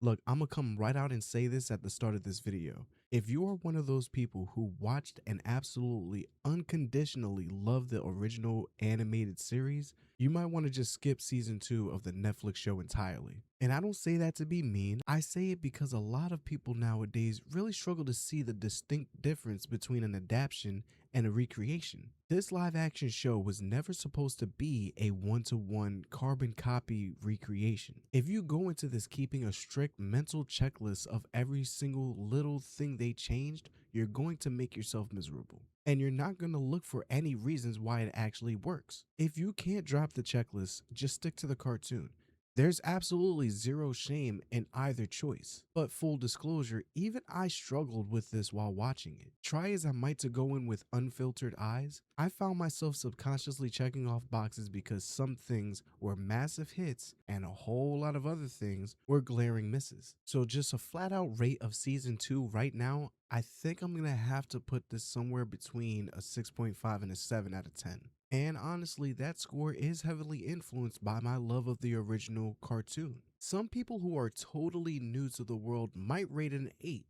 Look, I'm gonna come right out and say this at the start of this video. If you are one of those people who watched and absolutely unconditionally loved the original animated series, you might want to just skip season 2 of the Netflix show entirely. And I don't say that to be mean, I say it because a lot of people nowadays really struggle to see the distinct difference between an adaptation and a recreation. This live action show was never supposed to be a one-to-one carbon copy recreation. If you go into this keeping a strict mental checklist of every single little thing they changed, you're going to make yourself miserable. And you're not going to look for any reasons why it actually works. If you can't drop the checklist, just stick to the cartoon. There's absolutely zero shame in either choice. But full disclosure, even I struggled with this while watching it. Try as I might to go in with unfiltered eyes, I found myself subconsciously checking off boxes because some things were massive hits and a whole lot of other things were glaring misses. So just a flat out rate of season 2 right now, I think I'm gonna have to put this somewhere between a 6.5 and a 7 out of 10. And honestly, that score is heavily influenced by my love of the original cartoon. Some people who are totally new to the world might rate it an 8.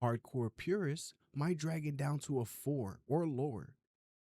Hardcore purists might drag it down to a 4 or lower.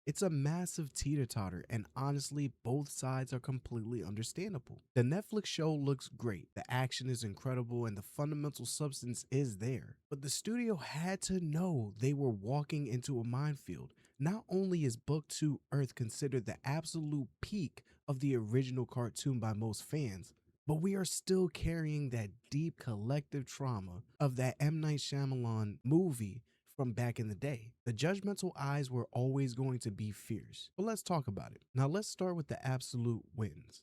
It's a massive teeter-totter, and honestly, both sides are completely understandable. The Netflix show looks great, the action is incredible, and the fundamental substance is there. But the studio had to know they were walking into a minefield. Not only is Book 2 Earth considered the absolute peak of the original cartoon by most fans, but we are still carrying that deep collective trauma of that M. Night Shyamalan movie from back in the day. The judgmental eyes were always going to be fierce. But let's talk about it. Now let's start with the absolute wins.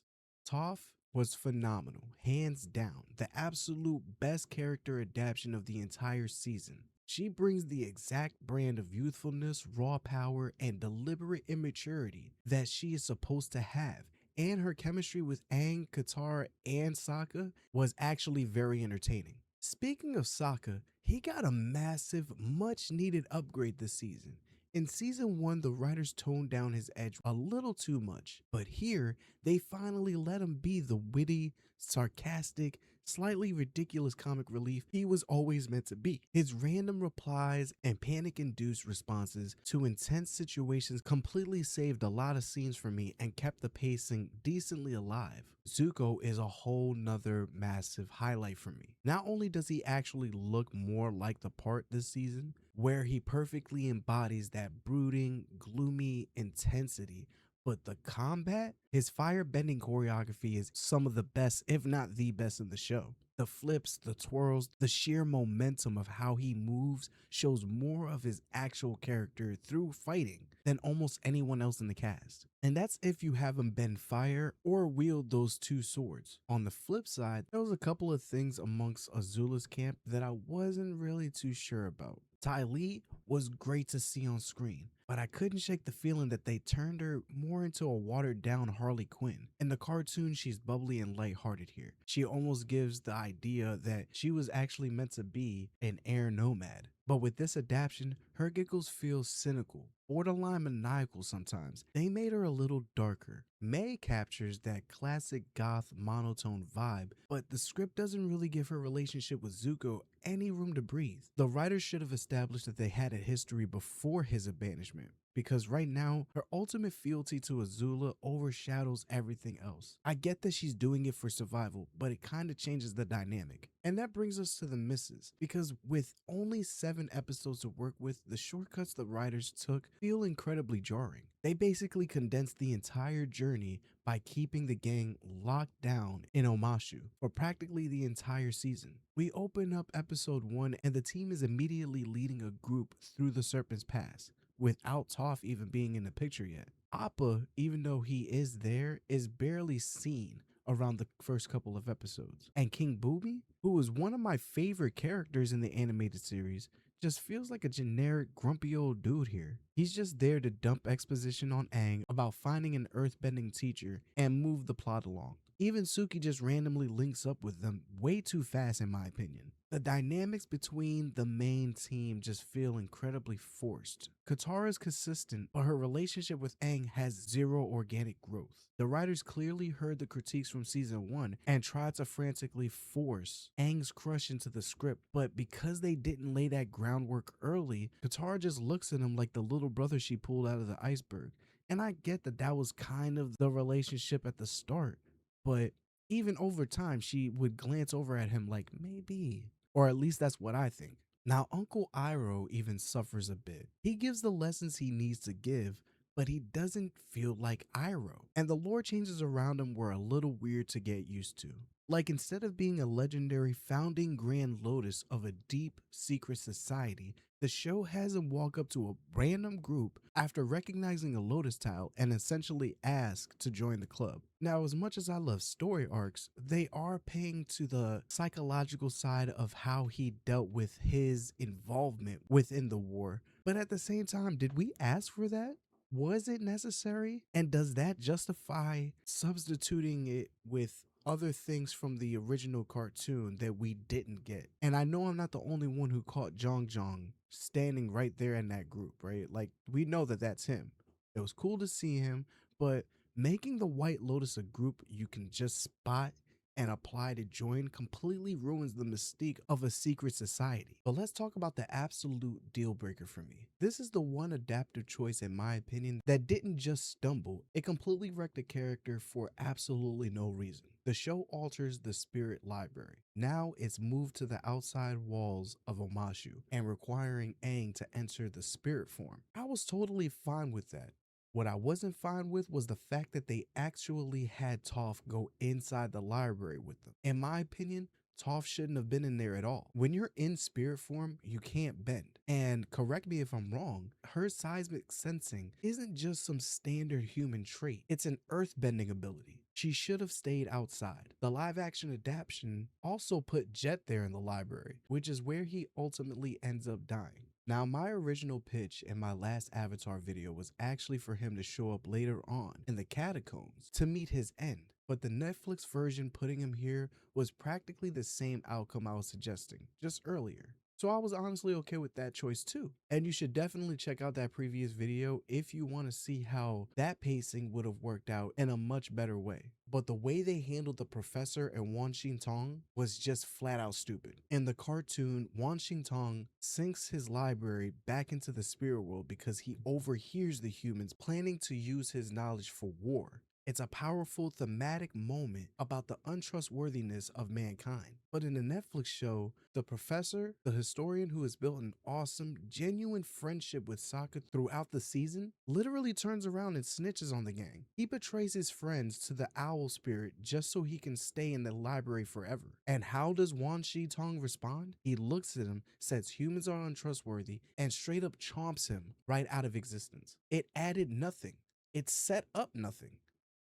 Toph was phenomenal, hands down, the absolute best character adaptation of the entire season. She brings the exact brand of youthfulness, raw power, and deliberate immaturity that she is supposed to have. And her chemistry with Aang, Katara, and Sokka was actually very entertaining. Speaking of Sokka, he got a massive, much needed upgrade this season. In season 1, the writers toned down his edge a little too much, but here they finally let him be the witty, sarcastic, slightly ridiculous comic relief he was always meant to be. His random replies and panic-induced responses to intense situations completely saved a lot of scenes for me and kept the pacing decently alive. Zuko is a whole nother massive highlight for me. Not only does he actually look more like the part this season, where he perfectly embodies that brooding, gloomy intensity, but the combat, his firebending choreography is some of the best, if not the best in the show. The flips, the twirls, the sheer momentum of how he moves shows more of his actual character through fighting than almost anyone else in the cast. And that's if you have him bend fire or wield those two swords. On the flip side, there was a couple of things amongst Azula's camp that I wasn't really too sure about. Ty Lee was great to see on screen, but I couldn't shake the feeling that they turned her more into a watered down Harley Quinn. In the cartoon, she's bubbly and lighthearted here. She almost gives the idea that she was actually meant to be an air nomad. But with this adaptation, her giggles feel cynical, borderline maniacal sometimes. They made her a little darker. May captures that classic goth monotone vibe, but the script doesn't really give her relationship with Zuko any room to breathe. The writers should have established that they had a history before his abandonment, because right now, her ultimate fealty to Azula overshadows everything else. I get that she's doing it for survival, but it kind of changes the dynamic. And that brings us to the misses, because with only 7 episodes to work with, the shortcuts the writers took feel incredibly jarring. They basically condensed the entire journey by keeping the gang locked down in Omashu for practically the entire season. We open up episode 1 and the team is immediately leading a group through the Serpent's Pass, without Toph even being in the picture yet. Appa, even though he is there, is barely seen around the first couple of episodes. And King Booby, who is one of my favorite characters in the animated series, just feels like a generic grumpy old dude here. He's just there to dump exposition on Aang about finding an earthbending teacher and move the plot along. Even Suki just randomly links up with them way too fast in my opinion. The dynamics between the main team just feel incredibly forced. Katara is consistent, but her relationship with Aang has zero organic growth. The writers clearly heard the critiques from season 1 and tried to frantically force Aang's crush into the script, but because they didn't lay that groundwork early, Katara just looks at him like the little brother she pulled out of the iceberg. And I get that that was kind of the relationship at the start, but even over time, she would glance over at him like, maybe. Or at least that's what I think. Now, Uncle Iroh even suffers a bit. He gives the lessons he needs to give, but he doesn't feel like Iroh. And the lore changes around him were a little weird to get used to. Like, instead of being a legendary founding Grand Lotus of a deep, secret society, the show has him walk up to a random group after recognizing a Lotus tile and essentially ask to join the club. Now, as much as I love story arcs, they are paying to the psychological side of how he dealt with his involvement within the war. But at the same time, did we ask for that? Was it necessary? And does that justify substituting it with other things from the original cartoon that we didn't get? And I know I'm not the only one who caught Jong Jong standing right there in that group, right? Like, we know that that's him. It was cool to see him, but making the White Lotus a group you can just spot and apply to join completely ruins the mystique of a secret society. But let's talk about the absolute deal breaker for me. This is the one adaptive choice, in my opinion, that didn't just stumble, it completely wrecked the character for absolutely no reason. The show alters the spirit library. Now it's moved to the outside walls of Omashu and requiring Aang to enter the spirit form. I was totally fine with that. What I wasn't fine with was the fact that they actually had Toph go inside the library with them. In my opinion, Toph shouldn't have been in there at all. When you're in spirit form, you can't bend. And correct me if I'm wrong, her seismic sensing isn't just some standard human trait, it's an earthbending ability. She should have stayed outside. The live action adaptation also put Jet there in the library, which is where he ultimately ends up dying. Now, my original pitch in my last Avatar video was actually for him to show up later on in the catacombs to meet his end, but the Netflix version putting him here was practically the same outcome I was suggesting just earlier. So I was honestly okay with that choice too. And you should definitely check out that previous video if you want to see how that pacing would have worked out in a much better way. But the way they handled the professor and Wan Xing Tong was just flat out stupid. In the cartoon, Wan Xing Tong sinks his library back into the spirit world because he overhears the humans planning to use his knowledge for war. It's a powerful thematic moment about the untrustworthiness of mankind. But in the Netflix show, the professor, the historian who has built an awesome, genuine friendship with Sokka throughout the season, literally turns around and snitches on the gang. He betrays his friends to the owl spirit just so he can stay in the library forever. And how does Wan Shi Tong respond? He looks at him, says humans are untrustworthy, and straight up chomps him right out of existence. It added nothing. It set up nothing.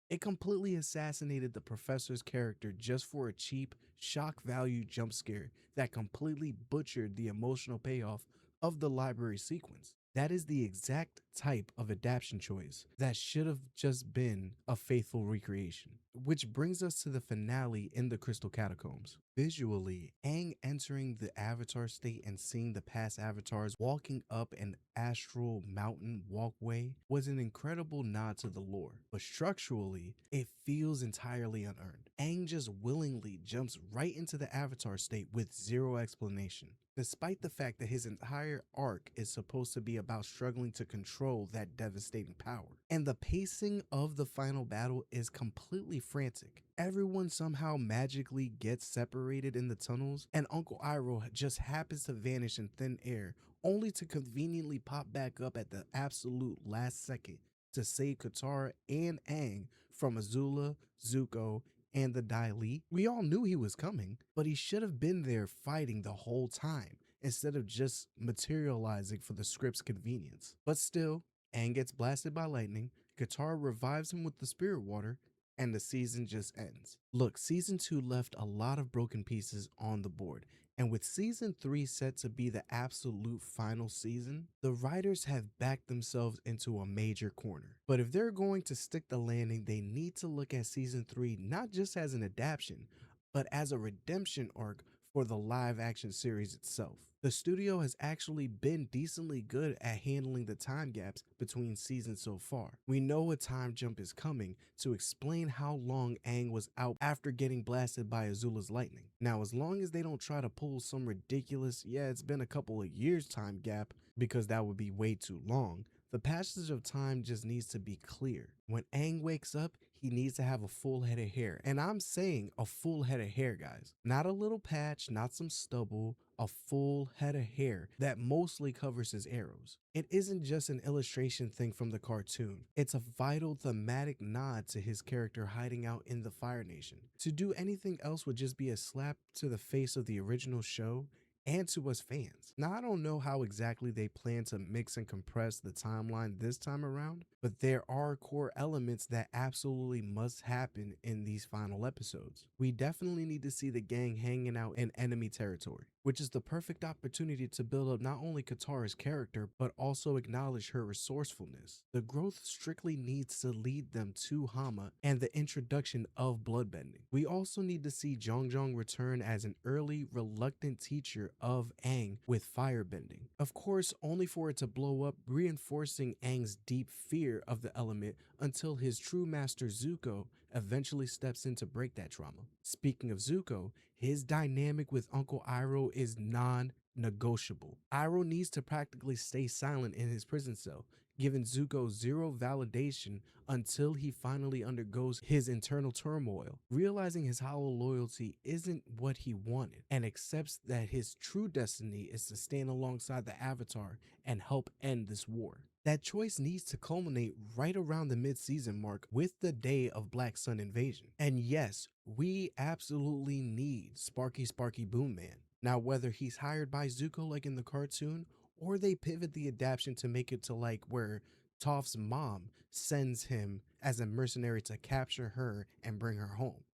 It completely assassinated the professor's character just for a cheap, shock value jump scare that completely butchered the emotional payoff of the library sequence. That is the exact type of adaptation choice that should have just been a faithful recreation. Which brings us to the finale in the Crystal Catacombs. Visually, Aang entering the Avatar state and seeing the past avatars walking up an astral mountain walkway was an incredible nod to the lore, but structurally, it feels entirely unearned. Aang just willingly jumps right into the Avatar state with zero explanation, despite the fact that his entire arc is supposed to be about struggling to control that devastating power. And the pacing of the final battle is completely frantic. Everyone somehow magically gets separated in the tunnels, and Uncle Iroh just happens to vanish in thin air, only to conveniently pop back up at the absolute last second to save Katara and Aang from Azula, Zuko, and the Dai Li. We all knew he was coming, but he should have been there fighting the whole time instead of just materializing for the script's convenience. But still, Aang gets blasted by lightning, Katara revives him with the spirit water, and the season just ends. Look, season 2 left a lot of broken pieces on the board, and with season 3 set to be the absolute final season, the writers have backed themselves into a major corner. But if they're going to stick the landing, they need to look at season 3 not just as an adaptation, but as a redemption arc for the live action series itself. The studio has actually been decently good at handling the time gaps between seasons so far. We know a time jump is coming to explain how long Aang was out after getting blasted by Azula's lightning. Now, as long as they don't try to pull some ridiculous, yeah, it's been a couple of years time gap, because that would be way too long, the passage of time just needs to be clear. When Aang wakes up, he needs to have a full head of hair. And I'm saying a full head of hair, guys. Not a little patch, not some stubble, a full head of hair that mostly covers his arrows. It isn't just an illustration thing from the cartoon. It's a vital thematic nod to his character hiding out in the Fire Nation. To do anything else would just be a slap to the face of the original show and to us fans. Now, I don't know how exactly they plan to mix and compress the timeline this time around, but there are core elements that absolutely must happen in these final episodes. We definitely need to see the gang hanging out in enemy territory, which is the perfect opportunity to build up not only Katara's character, but also acknowledge her resourcefulness. The growth strictly needs to lead them to Hama and the introduction of bloodbending. We also need to see Zhong return as an early, reluctant teacher of Aang with firebending. Of course, only for it to blow up, reinforcing Aang's deep fear of the element until his true master Zuko eventually steps in to break that trauma. Speaking of Zuko, his dynamic with Uncle Iroh is non-negotiable. Iroh needs to practically stay silent in his prison cell, giving Zuko zero validation until he finally undergoes his internal turmoil, realizing his hollow loyalty isn't what he wanted, and accepts that his true destiny is to stand alongside the Avatar and help end this war. That choice needs to culminate right around the mid-season mark with the day of Black Sun invasion. And yes, we absolutely need Sparky Boom Man. Now, whether he's hired by Zuko like in the cartoon, or they pivot the adaptation to make it to like where Toph's mom sends him as a mercenary to capture her and bring her home,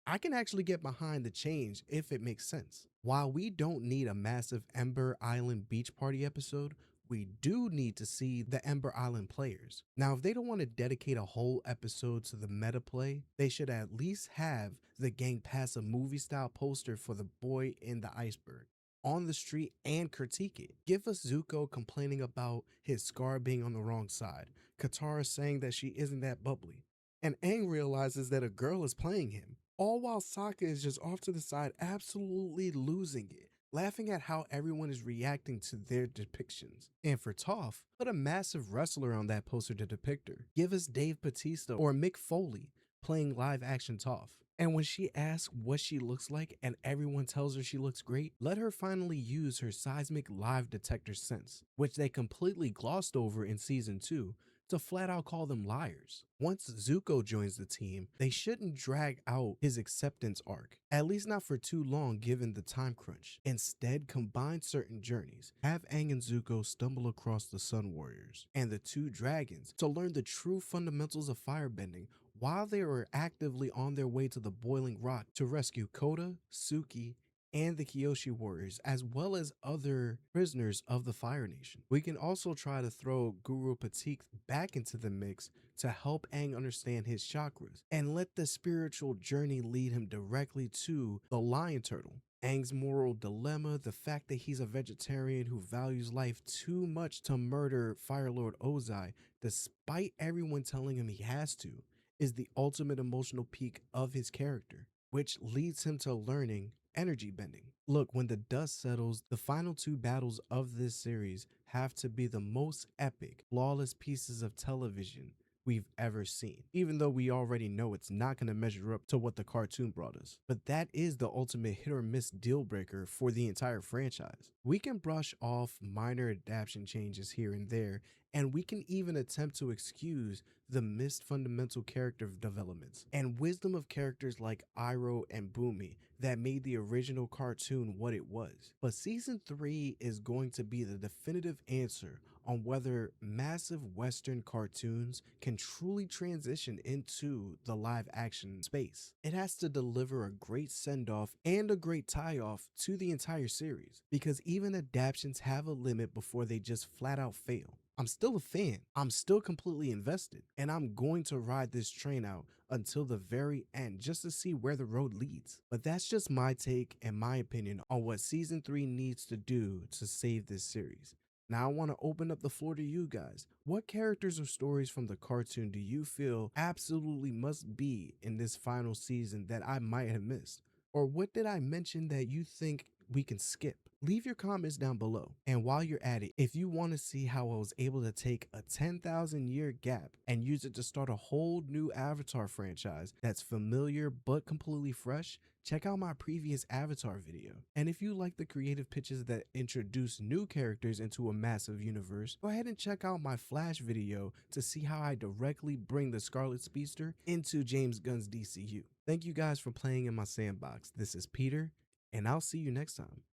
I can actually get behind the change if it makes sense. While we don't need a massive Ember Island beach party episode, we do need to see the Ember Island players. Now, if they don't want to dedicate a whole episode to the meta play, they should at least have the gang pass a movie style poster for the boy in the iceberg on the street and critique it. Give us Zuko complaining about his scar being on the wrong side, Katara saying that she isn't that bubbly, and Aang realizes that a girl is playing him, all while Sokka is just off to the side absolutely losing it, laughing at how everyone is reacting to their depictions. And for Toph, put a massive wrestler on that poster to depict her. Give us Dave Bautista or Mick Foley playing live action Toph. And when she asks what she looks like and everyone tells her she looks great, let her finally use her seismic live detector sense, which they completely glossed over in season 2, to flat out call them liars. Once Zuko joins the team, they shouldn't drag out his acceptance arc, at least not for too long given the time crunch. Instead, combine certain journeys. Have Aang and Zuko stumble across the Sun Warriors and the two dragons to learn the true fundamentals of firebending while they were actively on their way to the Boiling Rock to rescue Kota, Suki, and the Kyoshi warriors, as well as other prisoners of the Fire Nation. We can also try to throw Guru Patik back into the mix to help Aang understand his chakras, and let the spiritual journey lead him directly to the Lion Turtle. Aang's moral dilemma, the fact that he's a vegetarian who values life too much to murder Fire Lord Ozai, despite everyone telling him he has to, is the ultimate emotional peak of his character, which leads him to learning energy bending. Look, when the dust settles, the final two battles of this series have to be the most epic, flawless pieces of television we've ever seen, even though we already know it's not going to measure up to what the cartoon brought us. But that is the ultimate hit or miss deal breaker for the entire franchise. We can brush off minor adaptation changes here and there, and we can even attempt to excuse the missed fundamental character developments and wisdom of characters like Iroh and Bumi that made the original cartoon what it was. But season 3 is going to be the definitive answer on whether massive Western cartoons can truly transition into the live action space. It has to deliver a great send off and a great tie off to the entire series, because even adaptations have a limit before they just flat out fail. I'm still a fan, I'm still completely invested, and I'm going to ride this train out until the very end just to see where the road leads. But that's just my take and my opinion on what season 3 needs to do to save this series. Now I want to open up the floor to you guys. What characters or stories from the cartoon do you feel absolutely must be in this final season that I might have missed? Or what did I mention that you think we can skip? Leave your comments down below. And while you're at it, if you want to see how I was able to take a 10,000 year gap and use it to start a whole new Avatar franchise that's familiar but completely fresh, check out my previous Avatar video. And if you like the creative pitches that introduce new characters into a massive universe, go ahead and check out my Flash video to see how I directly bring the Scarlet Speedster into James Gunn's DCU. Thank you guys for playing in my sandbox. This is Peter, and I'll see you next time.